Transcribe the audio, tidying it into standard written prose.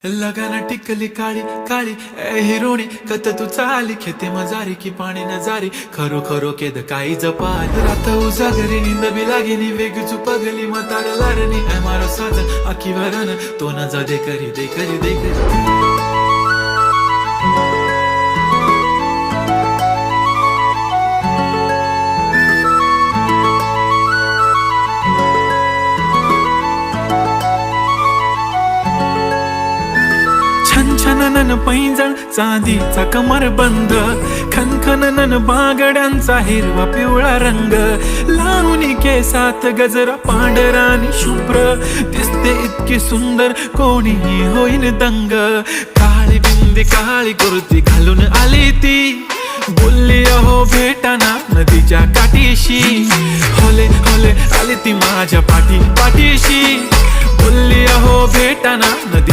लगाना टिकली काळी काळी ए हिरोणी कत तू चाली खेते मजारी की पाणी नजारी खरो खरो केद काही जपाल रात उजागरी निंद बी लागेनी वेग चुपगली मतार लारणी ए मारो साजन आखी वरन तो न जा दे करी दे करी दे करी छनछनन पैंजण चांदीचा कमर बंद खनखनन बागड्यांचा हिरवा पिवळा रंग लावणी केसात गजरा पांढरानी शुभ्र दिसते इतकी सुंदर कोणीही होईन दंग काळी बिंदी काळी कुर्ती घालून आली ती बोलली अहो भेटाना नदीच्या काठीशी होले होले आली ती माझ्या पाठीशी बोलली अहो भेटाना नदी